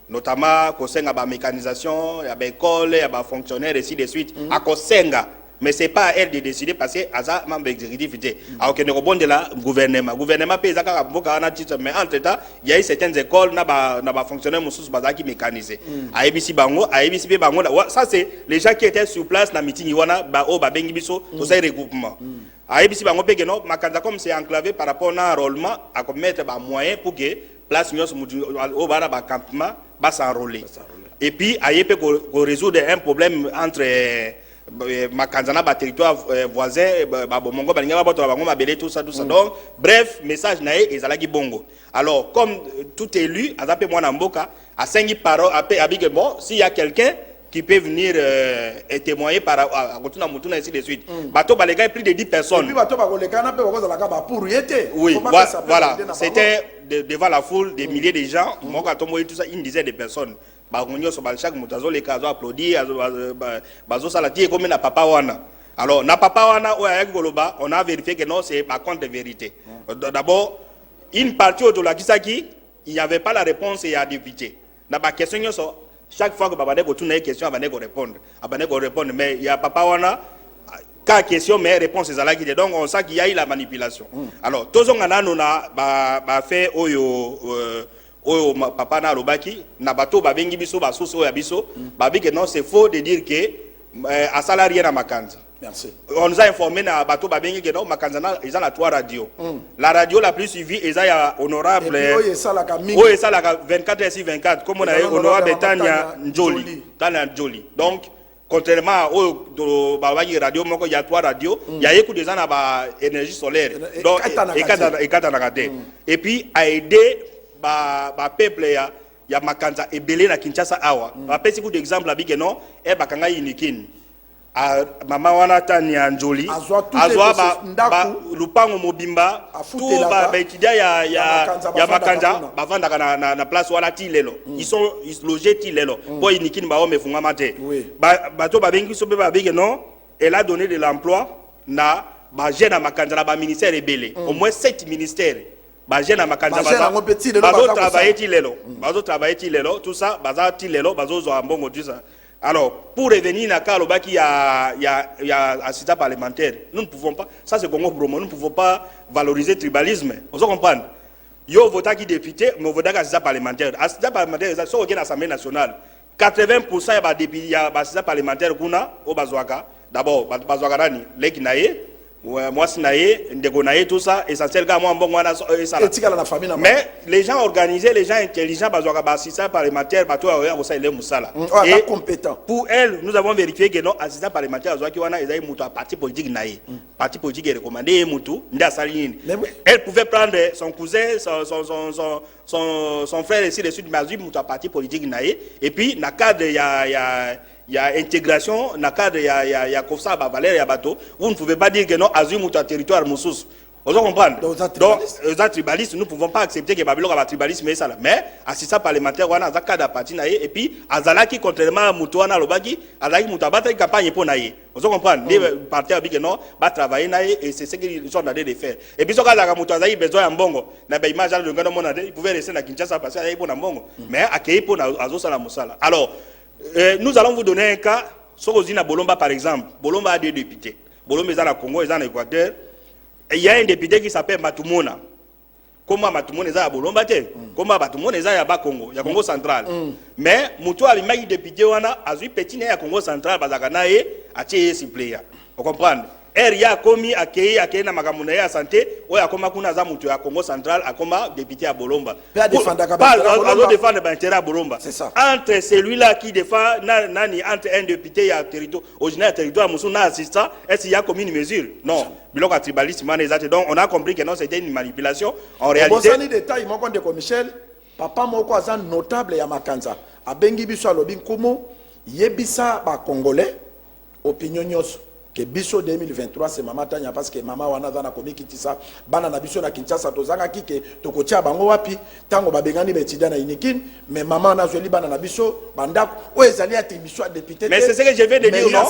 notamment kosenga ba mécanisation, ya ba école, ya ba fonctionnaire et ainsi de suite. À kosenga, mais c'est pas à elle de décider parce que aza membre exécutif était. Alors que ne rebonde là gouvernement pays zaka boka na titre, mais entre temps il y a eu certaines écoles na ba fonctionnaire mususu bazaki mécanisé. A IBC bango ça c'est les gens qui étaient sur place na meeting wana ba o ba bengi biso to ça regroupement. A IBC bango pe que non makanza comme c'est enclavé par rapport à enrôlement à mettre ba moyen pour que place nyos au bara ba campement ba s'enrôler. Et puis a yepé ko résoudre un problème entre makanzana ba territoire voisin ba bomongo ba linga ba to bango mabele tout ça donc bref message naé ezalaki bongo. Alors comme tout élu azapé moi na mboka a 5 paroles abike bon s'il y a quelqu'un qui peut venir et témoigner par à Kotuna Mutuna ainsi de suite. Bateau Balega est plus de 10 personnes. Et puis bateau Bagolekana peut avoir la caba pour y être. Oui, voilà. C'était devant la foule des milliers de gens. Moi quand on voyait tout ça, une dizaine de personnes. Bagonyo so balchak mutazo les cas applaudir bazo salati comme na papa wana. Alors na papa wana on a vérifié que non c'est par contre de vérité. D'abord une partie de la Kisaki, il n'y avait pas la réponse et il y a député. Na ba question so chaque fois que Babane go tourner question Babane go répondre mais il y a papa wana ka question mais réponse est là qui donc on sait qu'il y a eu la manipulation. Alors tous on a ba fait oyo papa na lobaki na bato ba bengi biso ba soso ya biso ba bi que non c'est faux de dire que à salarié na makanza. Merci. On nous a informé na bato ba bengi que non makanza na ils ont la 3 radios. La radio la plus suivie ils a honorable oyo ça la 24 sur 24 comme on a honorable Tania Njoli. Donc contrairement au radio moko il y a 3 radios, il y a beaucoup de gens na ba énergie solaire. Donc et puis a aidé ba peuple ya makanza ebele na Kinshasa awa. Ba pesi coup d'exemple abi que non e bakanga inikini. Mama wana Tania Njoli azwa ba lupango mobimba tout ba étudiant ya makanza bavanda na place wana tilelo ils sont logés tilelo pour inikini ba ome funga mate ba to ba bengi so be ba bige non elle a donné de l'emploi na ba jeune na makanza na ba ministère ebele au moins 7 ministères ba jeune na makanza bazo travailler tilelo tout ça baza tilelo bazo zo mbongo tout ça. Alors, pour revenir à Kalobaki, il y a assistant parlementaire. Nous ne pouvons pas, ça c'est Congo Promo, nous ne pouvons pas valoriser le tribalisme. Vous comprenez? Yo vota qui député, mais vota qui assistant parlementaire. Assistant parlementaire, c'est ça au l'Assemblée nationale. 80% il y a assistant parlementaire au Bazouaka. D'abord, Bazouaka Rani, l'Ekinaye, moi Sinaye, Ndegonaye, tout ça, essentiel, moi, bon, mais les gens organisés, les gens intelligents, assistant parlementaire, et pour elle, nous avons vérifié que non, assistant parlementaire, un parti politique naïe. Parti politique est recommandé, elle pouvait prendre son cousin, son frère ici, de suite, mais un parti politique naïe. Et puis, dans le cadre, il y a intégration, dans le cadre, il y a Kofsa, Valer et Abato. Vous ne pouvez pas dire que non, Azum ou territoire Moussous. Vous comprenez? Donc, les tribalistes, nous ne pouvons pas accepter que Babylone a tribalisme, mais assistant parlementaire, on a un cadre parti, et puis, Azalaki, contrairement à Moutouana Lobaki, Azalaki Moutabataki campagne pour Naïe. Vous comprenez? Les partis ont dit que non, va travailler Naïe, et c'est ce qu'ils sont en train de faire. Et puis, si on a Moutouazaï besoin de Bongo, n'a pas image de Ganomonade, il pouvait rester à Kinshasa parce qu'il y a un Bongo, mais accueilli pour Azosala Moussala. Alors, nous allons vous donner un cas. Sorozina Bolomba, par exemple. Bolomba a 2 députés. Bolomba est dans le Congo, est dans l'Équateur. Et il y a un député qui s'appelle Matumona. Comment Matumona est à Bolomba? Comment Matumona est à Congo? Il y a Congo central. Mais Moutou a député, a eu petit né à Congo central, Bazakana et à Tché Sipléa. Vous comprenez? ya komi akei na makambo na ya santé oyo akoma kuna za mutu ya Congo central akoma député à Bolomba défendre l'intérêt à Bolomba. C'est ça. Entre celui-là qui défend nani entre un député ya territoire originaire territoire musu na assistant est-ce qu'il y a comme une mesure? Non. Biloko à tribalisme donc on a compris que non c'était une manipulation en réalité. Bon détail mon compte de Michel papa moko aza notable ya makanza abengi biso alobi nkumu yebisa ba congolais opinion nyos que biso 2023 c'est Mama Tanya parce que mama wana za na komiki tisa bana na biso na Kinshasa tozanga kike tokotia bango wapi tango babengani betida na inikin mais mama na zeli bana na biso bandako o ezali ati biso a député. Mais c'est ce que je viens de dire non.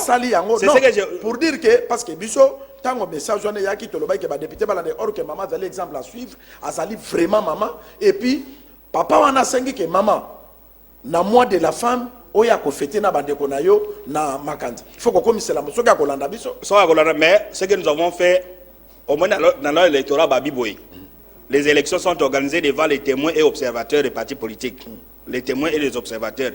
C'est ce que je pour dire que parce que biso tango message wana yaki tolobai que ba député bana de or que mama zali exemple à suivre azali vraiment maman et puis papa wana sengi que maman na mois de la femme oya ko fêter na bandeko na yo na makanza il faut que comme c'est la mosoka ko landa biso mais ce que nous avons fait au moins dans l'électorat babiboy les élections sont organisées devant les témoins et observateurs des partis politiques les témoins et les observateurs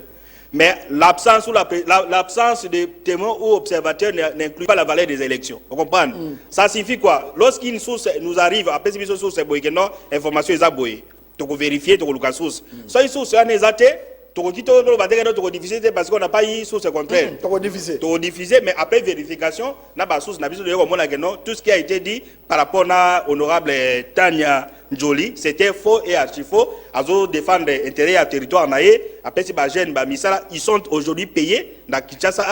mais l'absence de témoins ou observateurs n'inclut pas la valeur des élections vous comprenez ça signifie quoi lorsqu'une source nous arrive après biso source boy que non information est aboyée tu peux vérifier tu peux source soit une source est exatée diffuser parce qu'on n'a pas eu source contraire. Diffuser, mais après vérification, n'a pas source, tout ce qui a été dit par rapport à l'honorable Tanya Njoli, c'était faux et archi faux. Azo défendre l'intérêt à territoire naé, après ces jeunes, ils sont aujourd'hui payés dans Kinshasa,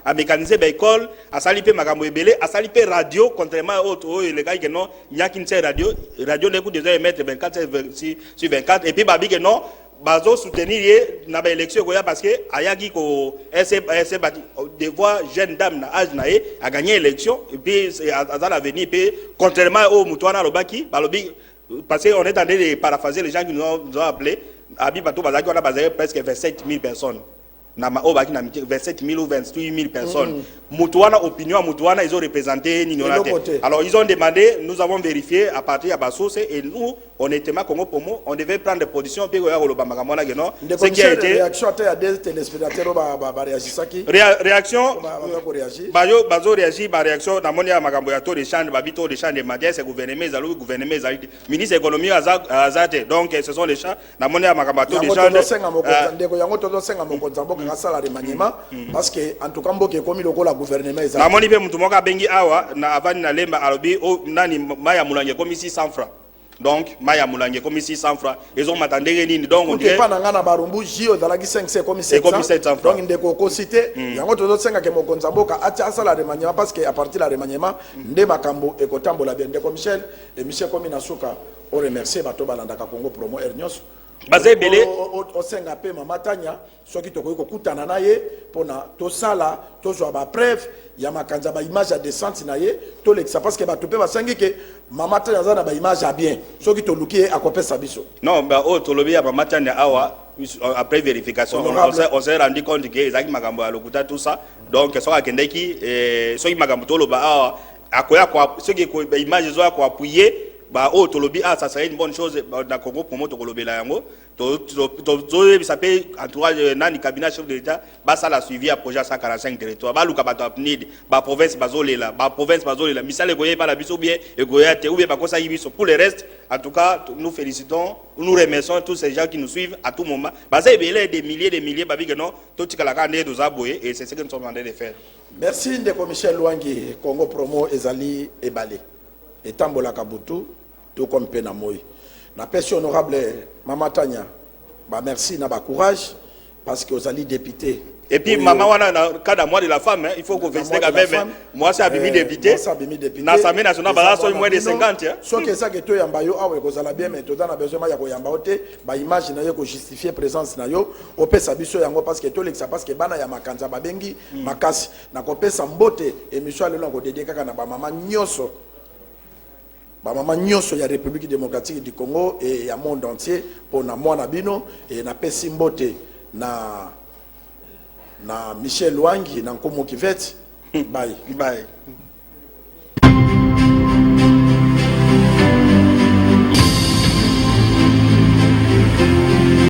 à mécaniser l'école, à saliper Magambo Ebele, à saliper radio, contrairement à autres, les gars qui non, il y a qu'une seule radio, l'écoute des heures mettre 24 sur 24, et puis Babi que non. Bazo soutenir na ba élection parce que ayaki ko de voir jeune dame na âge naé a gagné l'élection et puis à l'avenir puis contrairement au Mutuana Lobaki balobi parce qu'on est en train de paraphraser les gens qui nous ont appelé abi bato bazaki on a basé presque 27 000 personnes na o baki na 27 000 ou 28 000 personnes Mutuana opinion Mutuana ils ont représenté alors ils ont demandé nous avons vérifié à partir de la source et nous honnêtement Congo Pomo on devait prendre des positions puis ce qui a été réaction à des téléspectateurs réaction bazo réagir ba réaction na moni ya makambo ya taux de change babito de change de matière c'est gouvernement ezalo gouvernement ezali ministre économie azate donc ce sont les champs na moni ya makambo taux de change ndeko yango tozo senga mokonza mboka kasala remaniement parce que en tout cas mboka komi lokola gouvernement ezali na moni pe mutu moka bengi awa na avani na lemba alobi nani maya mulange komi 600 francs. Donc, Maya Moulange comme 600 francs. Ils ont m'attendé ni donc on dit pas na barumbu jio dalaki 5 comme 700 francs. Donc ndeko ko cité yango tozo senga ke mokonza mboka atia asala remaniement parce que à partir de la remaniement nde makambo ekotambola bien ndeko Michel et Michel komi na suka on remercier bato balandaka Congo promo Ernios basé belé o senga pe Mama Tanya soki tokoki kokutana na ye pona tosala tozwa ba preuve ya makanza ba image ya descente na ye to l'exa parce que bato pe basangi ke Mama Tanya za na ba image ya bien soki to luki akopesa biso non ba o to lobi ya Mama Tanya awa après vérification on s'est rendu compte que ezaki makambo ya lokuta tout ça donc so akendeki soki makambo to loba awa akoya kwa soki ko image zo ko appuyer bah oh tolobi ah ça serait une bonne chose dans Congo pour moi to kolobela yango to ça peut entourage nani cabinet chef de l'état bah ça la suivi à projet 145 territoire bah luka bato apnid bah province bazolela misale goye pas la biso bien et goya te ou bien ba ça yibiso pour le reste en tout cas nous félicitons nous remercions tous ces gens qui nous suivent à tout moment bah ça est des milliers bah que non tout tikala ka ndé doza boye et c'est ce que nous sommes en train de faire. Merci ndeko Michel Lwangi Congo promo ezali ebale etambola kabutu tout comme Penamoi. Na personne honorable Mama Tanya, bah merci, na ba courage parce que vous allez député. Et puis maman wana na cadre moi de la femme il faut qu'on félicite quand même moi c'est abimi député. Na Assemblée nationale ba so moins de 50 hein. So que ça que to yamba yo awe ko zala bien mais to na besoin ya ko yamba ote ba image na yo ko justifier présence na yo opesa biso yango parce que to lexa parce que bana ya makanza ba bengi makasi na ko pesa mbote émission lelo ko dédié kaka na ba mama nyoso. Ba mama nyonso ya République démocratique du Congo et ya monde entier pour na mwana bino et na pesi mbote na Michel Lwangi na Nkomo Kivet bye.